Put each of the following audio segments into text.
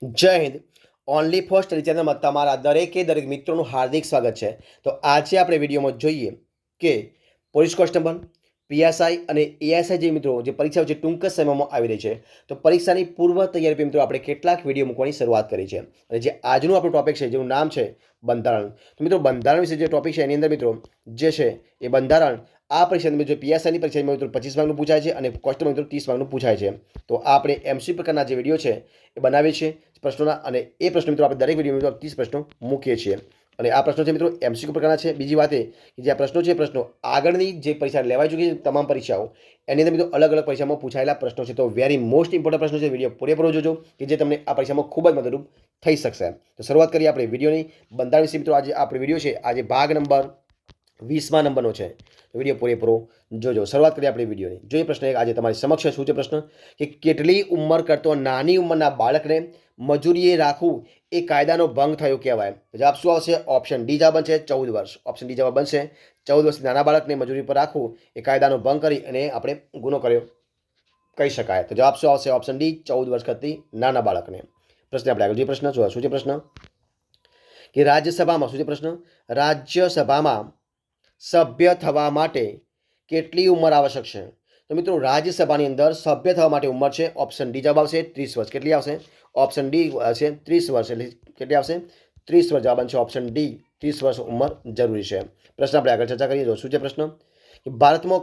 જય Hind. Only for study ચેનલમાં તમારા દરેક મિત્રોનું હાર્દિક સ્વાગત છે. તો આજે આપણે વિડીયોમાં જોઈએ કે પોલીસ કોન્સ્ટેબલ, પીએસઆઈ અને એએસઆઈ જે મિત્રો જે પરીક્ષાઓ જે ટૂંક જ સમયમાં આવી રહી છે, તો પરીક્ષાની પૂર્વ તૈયારી મિત્રો આપણે કેટલાક વિડીયો મૂકવાની શરૂઆત કરી છે. અને જે આજનું આપણું ટોપિક છે, જેનું નામ છે બંધારણ. તો મિત્રો બંધારણ વિશે જે ટોપિક છે એની અંદર મિત્રો જે છે એ બંધારણ આ પરીક્ષાની મિત્રો પીએસઆઈની પરીક્ષામાં મિત્રો 25 માર્કનું પૂછાય છે અને કોન્સ્ટેબલ મિત્રો 30 માર્કનું પૂછાય છે. તો આપણે એમસી પ્રકારના જે વિડીયો છે એ બનાવીએ છીએ પ્રશ્નોના, અને એ પ્રશ્નો મિત્રો આપણે દરેક વિડીયો મિત્રો 30 પ્રશ્નો મૂકીએ છીએ. અને આ પ્રશ્નો છે મિત્રો એમસીક્યુ પ્રકારના છે. બીજી વાત એ કે જે આ પ્રશ્નો છે, પ્રશ્નો આગળની જે પરીક્ષા લેવાઈ ચૂકી છે તમામ પરીક્ષાઓ એની અંદર મિત્રો અલગ અલગ પરીક્ષામાં પૂછાયેલા પ્રશ્નો છે. તો વેરી મોસ્ટ ઇમ્પોર્ટન્ટ પ્રશ્નો છે. વિડીયો પૂરેપૂરો જોજો કે જે તમને આ પરીક્ષામાં ખૂબ જ મદદરૂપ થઈ શકશે. તો શરૂઆત કરીએ આપણે વિડીયોની. બંધારણ વિશે મિત્રો આજે આપણો વિડીયો છે, આજે ભાગ નંબર 20મા નંબરનો છે. વિડીયો પૂરેપૂરો જોજો. શરૂઆત કરીએ આપણે વિડીયોની. જોઈએ પ્રશ્ન એક આજે તમારી સમક્ષ શું છે પ્રશ્ન કે કેટલી ઉંમર કરતો નાની ઉંમરના બાળકને મજૂરીએ રાખવું એ કાયદાનો ભંગ થયો કહેવાય? જવાબ શું આવશે? ઓપ્શન ડી જવાબ બનશે 14 વર્ષ. ઓપ્શન ડી જવાબ બનશે 14 વર્ષથી નાના બાળકને મજૂરી પર રાખવું એ કાયદાનો ભંગ કરી અને આપણે ગુનો કર્યો કહી શકાય. તો જવાબ શું આવશે? ઓપ્શન ડી 14 વર્ષ કરતી નાના બાળકને. પ્રશ્ન આપણે આગળ જોઈએ. પ્રશ્ન શું છે પ્રશ્ન કે રાજ્યસભામાં શું છે પ્રશ્ન? રાજ્યસભામાં સભ્ય થવા માટે કેટલી ઉંમર આવશ્યક છે? તો મિત્રો રાજ્યસભાની અંદર સભ્ય થવા માટે ઉંમર છે ઓપ્શન ડી જવાબ આવશે 30 વર્ષ. કેટલી આવશે? ઓપ્શન ડી છે 30 વર્ષ. એટલે કેટલી આવશે? 30 વર્ષ જવાબ છે ઓપ્શન ડી 30 વર્ષ ઉંમર જરૂરી છે. પ્રશ્ન આપણે આગળ ચર્ચા કરીએ. શું છે પ્રશ્ન કે ભારતમાં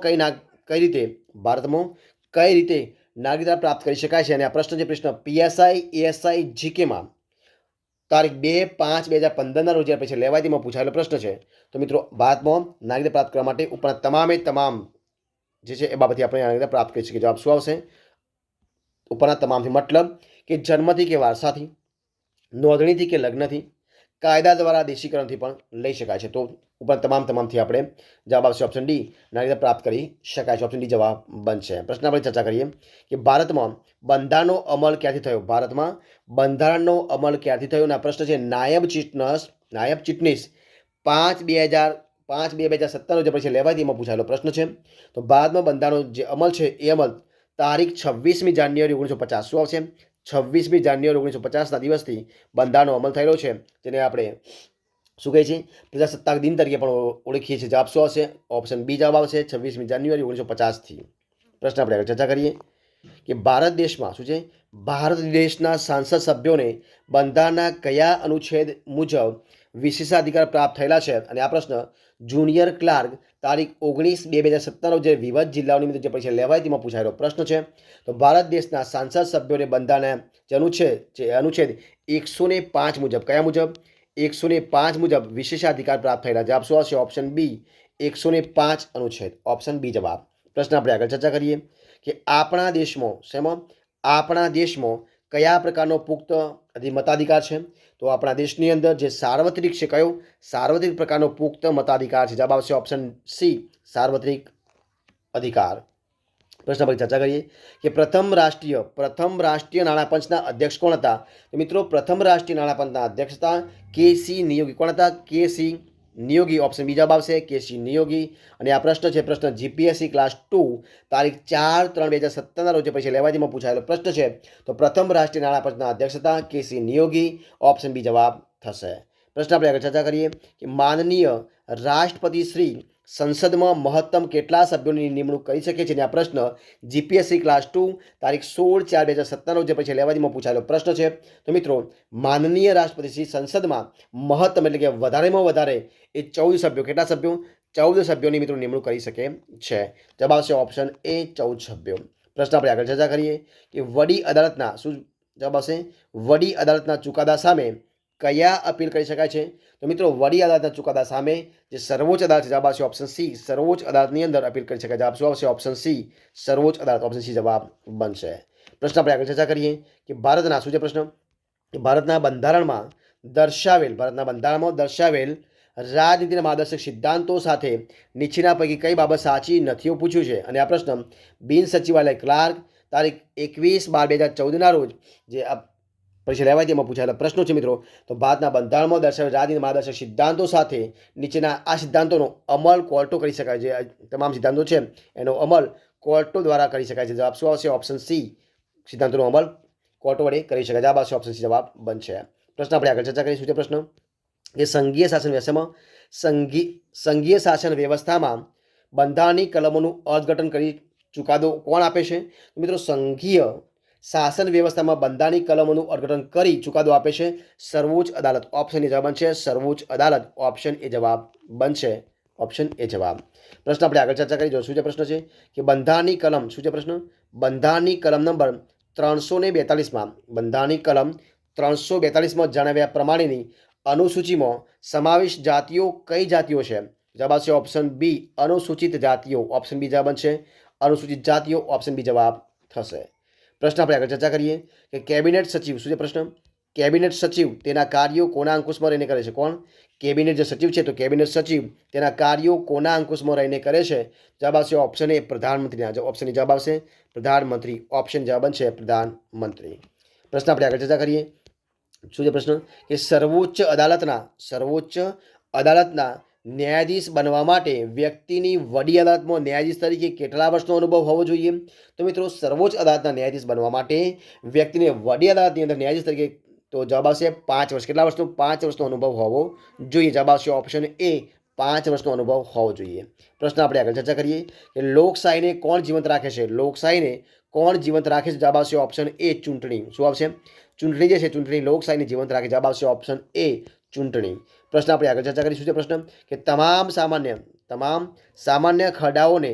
કઈ રીતે નાગરિકતા પ્રાપ્ત કરી શકાય છે? અને આ પ્રશ્ન છે પ્રશ્ન પીએસઆઈ એએસઆઈ જીકેમાં તારીખ 2/5/2015 રોજ પછી લેવાય તેમાં પૂછાયેલો પ્રશ્ન છે. તો મિત્રો ભારતમાં નાગરિકતા પ્રાપ્ત કરવા માટે ઉપરના તમામ જે છે એ બાબતથી આપણે નાગરિકતા પ્રાપ્ત કરી શકીએ. જવાબ શું આવશે? ઉપરના તમામથી મતલબ કે જન્મથી કે વારસાથી, નોંધણીથી કે લગ્નથી, કાયદા દ્વારા દેશીકરણથી પણ લઈ શકાય છે. તો ઉપર તમામથી આપણે જવાબ આવશે ઓપ્શન ડી નાગરિકતા પ્રાપ્ત કરી શકાય છે. ઓપ્શન ડી જવાબ બનશે. પ્રશ્ન આપણે ચર્ચા કરીએ કે ભારતમાં બંધારણનો અમલ ક્યાંથી થયો? ભારતમાં બંધારણનો અમલ ક્યાંથી થયો? ના પ્રશ્ન છે નાયબ ચીટનીસ 5/2/2017 જે પછી લેવાય તેમાં પૂછાયેલો પ્રશ્ન છે. તો ભારતમાં બંધારણનો જે અમલ છે એ અમલ તારીખ 26મી જાન્યુઆરી 1950. શું આવશે? 26મી જાન્યુઆરી 1950ના દિવસથી બંધારણનો અમલ થયેલો છે, જેને આપણે શું કહે છે? પ્રજાસત્તાક દિન તરીકે પણ ઓળખીએ છીએ. જવાબ શું આવશે? ઓપ્શન બી જવાબ આવશે 26મી જાન્યુઆરી 1950થી. પ્રશ્ન આપણે આગળ ચર્ચા કરીએ કે ભારત દેશમાં શું છે? ભારત દેશના સાંસદ સભ્યોને બંધારણના કયા અનુચ્છેદ મુજબ વિશેષાધિકાર પ્રાપ્ત થયેલા છે? અને આ પ્રશ્ન જુનિયર ક્લાર્ક તારીખ 19/2/2017 જે વિવિધ જિલ્લાઓની અંદર જે પરીક્ષા લેવાય તેમાં પૂછાયેલો પ્રશ્ન છે. તો ભારત દેશના સાંસદ સભ્યોને બંધારણના જે અનુચ્છેદ 105 મુજબ કયા મુજબ? 105 મુજબ વિશેષાધિકાર પ્રાપ્ત થયેલા. જવાબ શું આવશે? ઓપ્શન બી 105 અનુચ્છેદ. ઓપ્શન બી જવાબ. પ્રશ્ન આપણે આગળ ચર્ચા કરીએ કે આપણા દેશમાં કયા પ્રકારનો પુખ્ત મતાધિકાર છે? તો આપણા દેશની અંદર જે સાર્વત્રિક છે, કયો સાર્વત્રિક પ્રકારનો પુખ્ત મતાધિકાર છે? જવાબ આવશે ઓપ્શન સી સાર્વત્રિક અધિકાર. પ્રશ્ન પર ચર્ચા કરીએ કે પ્રથમ રાષ્ટ્રીય નાણાં પંચના અધ્યક્ષ કોણ હતા? તો મિત્રો પ્રથમ રાષ્ટ્રીય નાણાં પંચના અધ્યક્ષ હતા કે.સી. નિયોગી. કોણ હતા? કે.સી. નિયોગી. ઓપ્શન બી જવાબ આવશે કે.સી. નિયોગી. અને આ પ્રશ્ન છે પ્રશ્ન જીપીએસસી ક્લાસ 2 તારીખ 4/3/2017 રોજ પછી લેવાતીમાં પૂછાયેલો પ્રશ્ન છે. તો પ્રથમ રાષ્ટ્રીય નાણાં પંચના અધ્યક્ષ હતા કે.સી. નિયોગી. ઓપ્શન બી જવાબ થશે. પ્રશ્ન આપણે આગળ ચર્ચા કરીએ કે માનનીય રાષ્ટ્રપતિ શ્રી સંસદમાં મહત્તમ કેટલા સભ્યોની નિમણૂક કરી શકે છે? આ પ્રશ્ન જીપીએસસી ક્લાસ 2 તારીખ 16/4/2017 રોજ પછી લેવાતીમાં પૂછાયેલો પ્રશ્ન છે. તો મિત્રો માનનીય રાષ્ટ્રપતિ શ્રી સંસદમાં મહત્તમ એટલે કે વધારેમાં વધારે એ 14 સભ્યો, કેટલા સભ્યો? 14 સભ્યોની મિત્રો નિમણૂક કરી શકે છે. જવાબ આવશે ઓપ્શન એ 14 સભ્યો. પ્રશ્ન આપણે આગળ ચર્ચા કરીએ કે વડી અદાલતના શું જવાબ આવશે? વડી અદાલતના ચુકાદા સામે કયા અપીલ કરી શકાય છે? તો મિત્રો વડી અદાલતના ચુકાદા સામે જે સર્વોચ્ચ અદાલત, જવાબ આવશે ઓપ્શન સી સર્વોચ્ચ અદાલતની અંદર અપીલ કરી શકાય. જવાબ શું આવશે? ઓપ્શન સી સર્વોચ્ચ અદાલત. ઓપ્શન સી જવાબ બનશે. પ્રશ્ન આપણે આગળ ચર્ચા કરીએ કે ભારતના શું છે પ્રશ્ન કે ભારતના બંધારણમાં દર્શાવેલ રાજનીતિના માર્ગદર્શક સિદ્ધાંતો સાથે નીચેના પૈકી કઈ બાબત સાચી નથી? પૂછ્યું છે. અને આ પ્રશ્ન બિન સચિવાલય ક્લાર્ક તારીખ 21/12/2014ના રોજ જે પરીક્ષા લેવાય તેમાં પૂછાયેલા પ્રશ્નો છે મિત્રો. તો ભારતના બંધારણમાં દર્શાવેલ રાજનીતિ માર્ગદર્શક સિદ્ધાંતો સાથે નીચેના આ સિદ્ધાંતોનો અમલ કોર્ટો કરી શકાય છે. તમામ સિદ્ધાંતો છે એનો અમલ કોર્ટો દ્વારા કરી શકાય છે. જવાબ શું આવશે? ઓપ્શન સી સિદ્ધાંતોનો અમલ કોર્ટ વડે કરી શકાય. જવાબ આવશે ઓપ્શન સી જવાબ બનશે. પ્રશ્ન આપણે આગળ ચર્ચા કરીશું. તે પ્રશ્ન કે સંઘીય શાસન વ્યવસ્થામાં બંધારણની કલમોનું અર્થઘટન કરી ચુકાદો કોણ આપે છે? તો મિત્રો સંઘીય શાસન વ્યવસ્થામાં બંધારણની કલમોનું અર્થઘટન કરી ચુકાદો આપે છે સર્વોચ્ચ અદાલત. ઓપ્શન એ જવાબ બનશે સર્વોચ્ચ અદાલત. ઓપ્શન એ જવાબ બનશે. ઓપ્શન એ જવાબ. પ્રશ્ન આપણે આગળ ચર્ચા કરી શું છે પ્રશ્ન છે કે બંધારણની કલમ શું છે પ્રશ્ન? બંધારણની કલમ નંબર 342માં બંધારણની કલમ 342માં જણાવ્યા પ્રમાણેની અનુસૂચિમાં સમાવેશ જાતિઓ કઈ જાતિઓ છે? જવાબ આવશે ઓપ્શન બી અનુસૂચિત જાતિઓ. ઓપ્શન બી જવાબ બનશે અનુસૂચિત જાતિઓ. ઓપ્શન બી જવાબ થશે. પ્રશ્ન આપણે આગળ ચર્ચા કરીએ કે કેબિનેટ સચિવ શું છે પ્રશ્ન? કેબિનેટ સચિવ તેના કાર્યો કોના અંકુશમાં રહીને કરે છે? કોણ? કેબિનેટ જે સચિવ છે તો કેબિનેટ સચિવ તેના કાર્યો કોના અંકુશમાં રહીને કરે છે? જવાબ આવશે ઓપ્શન એ પ્રધાનમંત્રીના. ઓપ્શન એ જવાબ આવશે પ્રધાનમંત્રી. ઓપ્શન જવાબ બનશે પ્રધાનમંત્રી. પ્રશ્ન આપણે આગળ ચર્ચા કરીએ શું છે પ્રશ્ન કે સર્વોચ્ચ અદાલતના ન્યાયાધીશ બનવા માટે વ્યક્તિની વડી અદાલતમાં ન્યાયાધીશ તરીકે કેટલા વર્ષનો અનુભવ હોવો જોઈએ? તો મિત્રો સર્વોચ્ચ અદાલતના ન્યાયાધીશ બનવા માટે વ્યક્તિને વડી અદાલતની અંદર ન્યાયાધીશ તરીકે તો જવાબ આવશે 5 વર્ષ. કેટલા વર્ષનો? 5 વર્ષનો અનુભવ હોવો જોઈએ. જવાબ આવશે ઓપ્શન એ 5 વર્ષનો અનુભવ હોવો જોઈએ. પ્રશ્ન આપણે આગળ ચર્ચા કરીએ કે લોકશાહીને કોણ જીવંત રાખે છે? લોકશાહીને કોણ જીવંત રાખે છે? જવાબ આવશે ઓપ્શન એ ચૂંટણી. શું આવશે? ચૂંટણી જે છે ચૂંટણી લોકશાહીને જીવંત રાખે. જવાબ આવશે ઓપ્શન એ ચૂંટણી. પ્રશ્ન આપણે આગળ ચર્ચા કરીશું. તે પ્રશ્ન કે તમામ સામાન્ય ખરડાઓને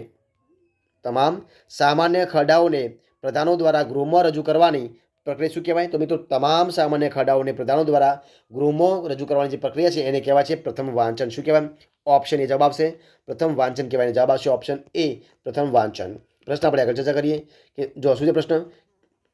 પ્રધાનો દ્વારા ગૃહમાં રજૂ કરવાની પ્રક્રિયા શું કહેવાય? તો મિત્રો તમામ સામાન્ય ખરડાઓને પ્રધાનો દ્વારા ગૃહમાં રજૂ કરવાની જે પ્રક્રિયા છે એને કહેવાય છે પ્રથમ વાંચન. શું કહેવાય? ઓપ્શન એ જવાબ આવશે પ્રથમ વાંચન કહેવાય. જવાબ આવશે ઓપ્શન એ પ્રથમ વાંચન. પ્રશ્ન આપણે આગળ ચર્ચા કરીએ કે જો શું છે પ્રશ્ન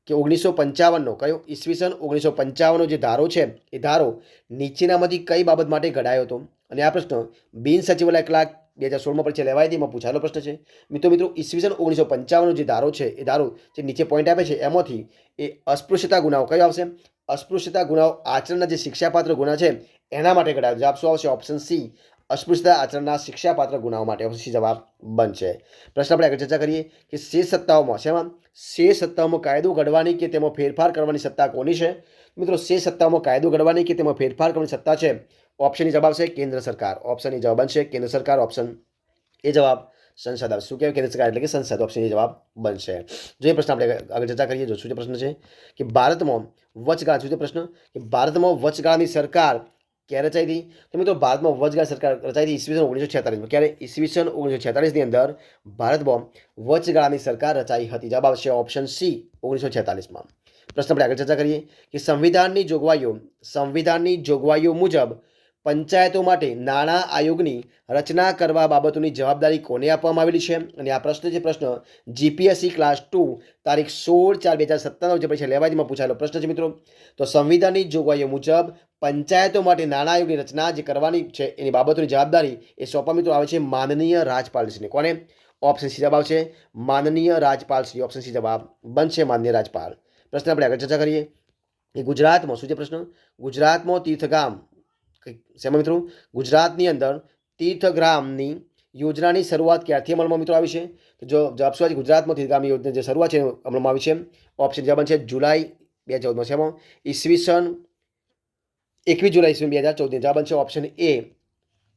કે 1955નો કયો ઈસવીસન 1955નો જે ધારો છે એ ધારો નીચેનામાંથી કઈ બાબત માટે ઘડાયો હતો? અને આ પ્રશ્ન બિન સચિવાલય ક્લાર્ક 2016માં પરીક્ષા લેવાય હતી એમાં પૂછાયેલો પ્રશ્ન છે. મિત્રો ઈસવીસન 1955નો જે ધારો છે એ ધારો જે નીચે પોઈન્ટ આપે છે એમાંથી એ અસ્પૃશ્યતા ગુનાઓ કયો આવશે? અસ્પૃશ્યતા ગુનાઓ આચરણના જે શિક્ષાપાત્ર ગુના છે એના માટે ઘડાયો. જવાબ શું આવશે? ઓપ્શન સી અસ્પૃશ્યતા આચરણના શિક્ષાપાત્ર ગુનાઓ માટે. ઓપ્શન સી જવાબ બનશે. પ્રશ્ન આપણે આગળ ચર્ચા કરીએ કે શેષ સત્તાઓમાં કાયદો ઘડવાની કે તેમાં ફેરફાર કરવાની સત્તા કોની છે? મિત્રો શેષ સત્તાઓમાં કાયદો ઘડવાની કે તેમાં ફેરફાર કરવાની સત્તા છે ઓપ્શન એ જવાબ આવશે કેન્દ્ર સરકાર. ઓપ્શન એ જવાબ બનશે કેન્દ્ર સરકાર. ઓપ્શન એ જવાબ સંસદ આવશે. શું કહેવાય? કેન્દ્ર સરકાર એટલે કે સંસદ. ઓપ્શન એ જવાબ બનશે. જો એ પ્રશ્ન આપણે આગળ ચર્ચા કરીએ. જો શું છે પ્રશ્ન છે કે ભારતમાં વચગાળા શું છે પ્રશ્ન કે ભારતમાં વચગાળાની સરકાર ક્યારે રચાઈ હતી? તો મિત્રો ભારતમાં વચગાળા સરકાર રચાઈ હતી ઈસવીસન 1946માં. ક્યારે? ઈસવીસન 1946ની અંદર ભારતમાં વચગાળાની સરકાર રચાઈ હતી. જવાબ આવશે ઓપ્શન સી 1946માં. પ્રશ્ન આપણે આગળ ચર્ચા કરીએ કે સંવિધાનની જોગવાઈઓ મુજબ પંચાયતો માટે નાણાં આયોગની રચના કરવા બાબતોની જવાબદારી કોને આપવામાં આવેલી છે? અને આ પ્રશ્ન છે પ્રશ્ન જીપીએસસી ક્લાસ 2 તારીખ 16/4/2017 જે પરીક્ષા લેવાયમાં પૂછાયેલો પ્રશ્ન છે મિત્રો. તો સંવિધાનની જોગવાઈઓ મુજબ પંચાયતો માટે નાણાં આયોગની રચના જે કરવાની છે એની બાબતોની જવાબદારી એ સોંપવા મિત્રો આવે છે માનનીય રાજ્યપાલશ્રીને. કોને? ઓપ્શન સી જવાબ આવશે માનનીય રાજ્યપાલશ્રી. ઓપ્શન સી જવાબ બનશે માનનીય રાજ્યપાલ. પ્રશ્ન આપણે આગળ ચર્ચા કરીએ કે ગુજરાતમાં શું છે પ્રશ્ન? ગુજરાતમાં તીર્થગામ શેમાં મિત્રો? ગુજરાતની અંદર તીર્થગ્રામની યોજનાની શરૂઆત ક્યારથી અમલમાં મિત્રો આવી છે? તો જો જવાબ શું છે ગુજરાતમાં તીર્થગામની યોજના જે શરૂઆત છે અમલમાં આવી છે. ઓપ્શન જવાબ છે જુલાઈ 2014માં. શેમાં? ઈસવીસન 21 જુલાઈ 2014. જવાબ બનશે ઓપ્શન એ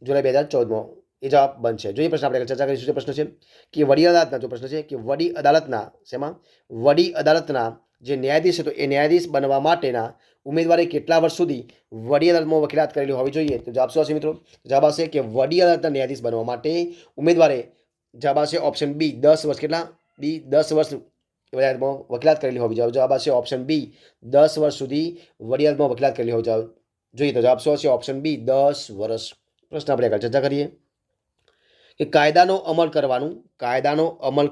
જુલાઈ 2014માં. એ જવાબ બનશે. જો એ પ્રશ્ન આપણે ચર્ચા કરીશું. જે પ્રશ્ન છે કે વડી અદાલતના જો પ્રશ્ન છે કે વડી અદાલતના શેમાં? વડી અદાલતના જે ન્યાયાધીશ છે તો એ ન્યાયાધીશ બનવા માટેના ઉમેદવારે કેટલા વર્ષ સુધી વડી અદાલતમાં વકીલાત કરેલી હોવી જોઈએ? તો જવાબ શું આવશે મિત્રો? જવાબ આવશે કે વડી અદાલતના ન્યાયાધીશ બનવા માટે ઉમેદવારે જવાબ આવશે ઓપ્શન બી 10 વર્ષ. કેટલા? 10 વર્ષ વડી અદાલતમાં વકીલાત કરેલી હોવી જોઈએ. જવાબ આવશે ઓપ્શન બી 10 વર્ષ સુધી વડી અદાલતમાં વકીલાત કરેલી હોવી જોઈએ. તો જવાબ શું આવશે? ઓપ્શન બી 10 વર્ષ. પ્રશ્ન આપણે આગળ ચર્ચા કરીએ કે કાયદાનો અમલ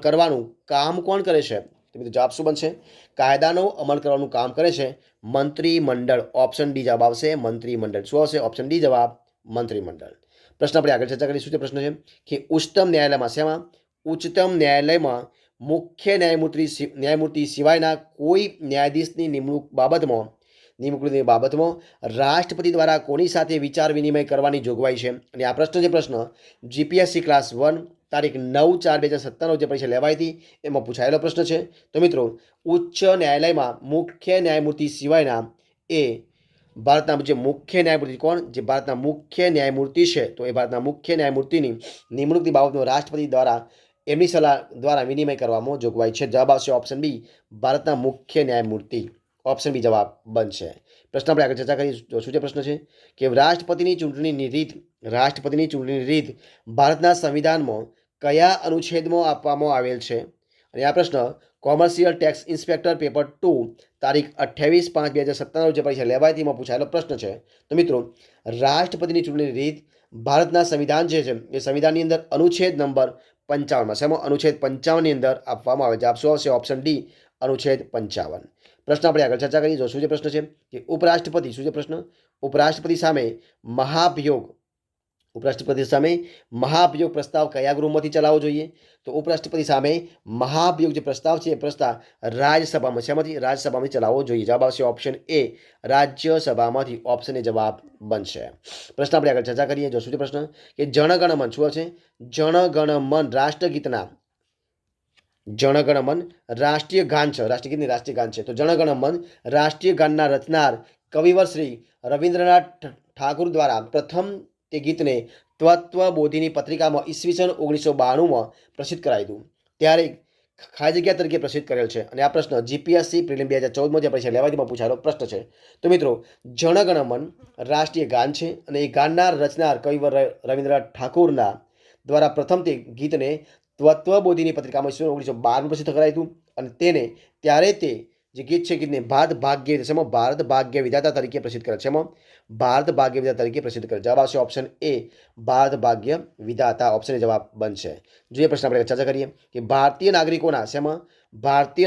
કરવાનું કામ કોણ કરે છે? તો મિત્રો જવાબ શું બનશે? કાયદાનો અમલ કરવાનું કામ કરે છે મંત્રીમંડળ. ઓપ્શન ડી જવાબ આવશે મંત્રીમંડળ. શું આવશે? ઓપ્શન ડી જવાબ મંત્રીમંડળ. પ્રશ્ન આપણે આગળ ચર્ચા કરીશું. તે પ્રશ્ન છે કે ઉચ્ચતમ ન્યાયાલયમાં મુખ્ય ન્યાયમૂર્તિ સિવાયના કોઈ ન્યાયાધીશની નિમણૂકની બાબતમાં રાષ્ટ્રપતિ દ્વારા કોની સાથે વિચાર વિનિમય કરવાની જોગવાઈ છે? અને આ પ્રશ્ન છે પ્રશ્ન જીપીએસસી ક્લાસ 1 તારીખ 9/4/2017 જે પરીક્ષા લેવાઈ હતી એમાં પૂછાયેલો પ્રશ્ન છે. તો મિત્રો ઉચ્ચ ન્યાયાલયમાં મુખ્ય ન્યાયમૂર્તિ સિવાયના એ ભારતના જે મુખ્ય ન્યાયમૂર્તિ કોણ, જે ભારતના મુખ્ય ન્યાયમૂર્તિ છે, તો એ ભારતના મુખ્ય ન્યાયમૂર્તિની નિમણૂકની બાબતનો રાષ્ટ્રપતિ દ્વારા એમની સલાહ દ્વારા વિનિમય કરવામાં જોગવાઈ છે. જવાબ આવશે ઓપ્શન બી, ભારતના મુખ્ય ન્યાયમૂર્તિ. ઓપ્શન બી જવાબ બનશે. પ્રશ્ન આપણે આગળ ચર્ચા કરીએ. શું છે પ્રશ્ન છે કે રાષ્ટ્રપતિની ચૂંટણીની રીત ભારતના સંવિધાનમાં કયા અનુચ્છેદમાં આપવામાં આવેલ છે? અને આ પ્રશ્ન કોમર્શિયલ ટેક્સ ઇન્સ્પેક્ટર પેપર 2 તારીખ 28/5/2017 જે પરીક્ષા લેવાઈ હતી એમાં પૂછાયેલો પ્રશ્ન છે. તો મિત્રો રાષ્ટ્રપતિની ચૂંટણીની રીત ભારતના સંવિધાન જે છે એ સંવિધાનની અંદર અનુચ્છેદ નંબર 55માં, શેમાં અનુચ્છેદ 55ની અંદર આપવામાં આવે છે. જવાબ શું આવશે? ઓપ્શન ડી, અનુચ્છેદ 55. પ્રશ્ન આપણે આગળ ચર્ચા કરીએ. શું છે પ્રશ્ન છે કે ઉપરાષ્ટ્રપતિ, શું છે પ્રશ્ન? ઉપરાષ્ટ્રપતિ સામે મહાભિયોગ પ્રસ્તાવ કયા ગૃહમાંથી ચલાવવો જોઈએ? તો ઉપરાષ્ટ્રપતિ સામે મહાભિયોગ જે પ્રસ્તાવ છે એ પ્રસ્તાવ રાજ્યસભામાં, શેમાંથી? રાજ્યસભામાં ચલાવવો જોઈએ. જવાબ આવશે ઓપ્શન એ, રાજ્યસભામાંથી. ઓપ્શન એ જવાબ બનશે. પ્રશ્ન આપણે આગળ ચર્ચા કરીએ. શું છે પ્રશ્ન કે જનગણમન, શું છે? જનગણમન રાષ્ટ્રગીતના જનગણમન રાષ્ટ્રીય ગાન છે, રાષ્ટ્રગીતની રાષ્ટ્રીય ગાન છે. તો જનગણમન રાષ્ટ્રીય ગાનના રચનાર કવિવર શ્રી રવિન્દ્રનાથ ઠાકુર દ્વારા પ્રથમ તે ગીતને તત્વબોધિની પત્રિકામાં ઈસવીસન 1992માં પ્રસિદ્ધ કરાયું હતું. ત્યારે ખાલી જગ્યા તરીકે પ્રસિદ્ધ કરેલ છે. અને આ પ્રશ્ન જીપીએસસી પ્રિલિમ 2014માં જે પરીક્ષા લેવાઈ તેમાં પૂછાયેલો પ્રશ્ન છે. તો મિત્રો જનગણમન રાષ્ટ્રીય ગાન છે અને એ ગાનના રચનાર કવિવર રવિન્દ્રનાથ ઠાકુરના દ્વારા પ્રથમ તે ગીતને તત્વબોધિની પત્રિકામાં 1992 પ્રસિદ્ધ કરાયું હતું. અને તેને ત્યારે તે જે ગીત છે ગીતને ભારત ભાગ્ય વિધાતા તરીકે પ્રસિદ્ધ કરે છે. ભારત ભાગ્ય વિધાતા તરીકે પ્રસિદ્ધ કરે. જવાબ આવશે ઓપ્શન એ, ભારત ભાગ્ય વિધાતા. ઓપ્શન એ જવાબ બનશે. જોઈએ પ્રશ્ન આપણે ચર્ચા કરીએ કે ભારતીય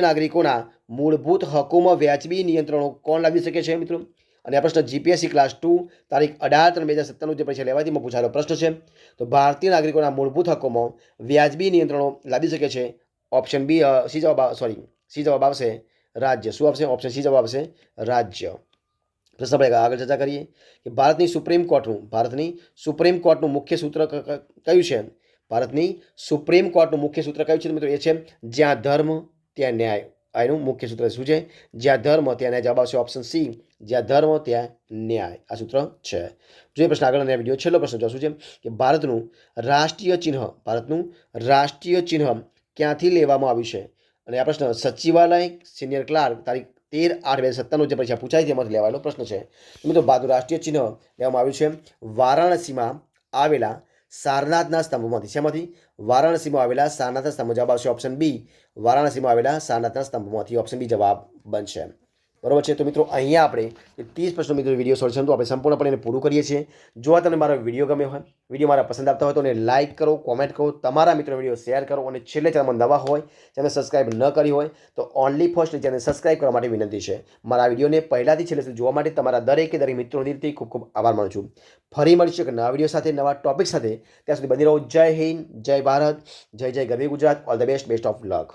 નાગરિકોના મૂળભૂત હકોમાં વ્યાજબી નિયંત્રણો કોણ લાવી શકે છે મિત્રો? અને આ પ્રશ્ન જીપીએસસી ક્લાસ 2 તારીખ 18/3/2017 જે પરીક્ષા લેવાઈ તેમાં પૂછાયેલો પ્રશ્ન છે. તો ભારતીય નાગરિકોના મૂળભૂત હકોમાં વ્યાજબી નિયંત્રણો લાવી શકે છે. ઓપ્શન બી, સી જવાબ આવશે રાજ્ય. શું આવશે? ઓપ્શન સી જવાબ આવશે રાજ્ય. પ્રશ્ન આપણે આગળ ચર્ચા કરીએ કે ભારતની સુપ્રીમ કોર્ટનું મુખ્ય સૂત્ર કયું છે? ભારતની સુપ્રીમ કોર્ટનું મુખ્ય સૂત્ર કયું છે મિત્રો? એ છે જ્યાં ધર્મ ત્યાં ન્યાય. આનું મુખ્ય સૂત્ર શું છે? જ્યાં ધર્મ ત્યાં ન્યાય. જવાબ આવશે ઓપ્શન સી, જ્યાં ધર્મ ત્યાં ન્યાય. આ સૂત્ર છે. જોઈએ પ્રશ્ન આગળ અને વિડીયો છેલ્લો પ્રશ્ન શું છે કે ભારતનું રાષ્ટ્રીય ચિહ્ન ક્યાંથી લેવામાં આવ્યું છે? અને આ પ્રશ્ન સચિવાલય સિનિયર ક્લાર્ક તારીખ 13/8/2017 જે પરીક્ષા પૂછાઈ તેમાંથી લેવાયેલો પ્રશ્ન છે. મિત્રો ભારતનું રાષ્ટ્રીય ચિહ્ન લેવામાં આવ્યું છે વારાણસીમાં આવેલા સારનાથના સ્તંભમાંથી. શેમાંથી? વારાણસીમાં આવેલા સારનાથના સ્તંભ. જવાબ આવશે ઓપ્શન બી, વારાણસીમાં આવેલા સારનાથના સ્તંભમાંથી. ઓપ્શન બી જવાબ બનશે. બરોબર છે. તો મિત્રો અહીંયા આપણે 30 પ્રશ્નો મિત્રો વિડીયો સોલ્યુશન તો આપણે સંપૂર્ણપણે એને પૂરું કરીએ છીએ. જો તમને મારો વિડીયો ગમ્યો હોય, વિડીયો મારા પસંદ આવતા હોય તો એને લાઇક કરો, કોમેન્ટ કરો, તમારા મિત્રો વિડીયો શેર કરો અને છેલ્લે ચેનલમાં નવા હોય, ચેનલ સબસ્ક્રાઇબ ન કરી હોય તો ઓનલી ફર્સ્ટ ચેનલ સબસ્ક્રાઇબ કરવા માટે વિનંતી છે. મારા વિડીયોને પહેલાથી છેલ્લે સુધી જોવા માટે તમારા દરેક મિત્રોનો દિલથી ખૂબ ખૂબ આભાર માનું છું. ફરી મળીશું એક નવા વિડીયો સાથે, નવા ટોપિક સાથે. ત્યાં સુધી બની રહો. જય હિન્દ, જય ભારત, જય ગરવી Gujarat. All the best of luck.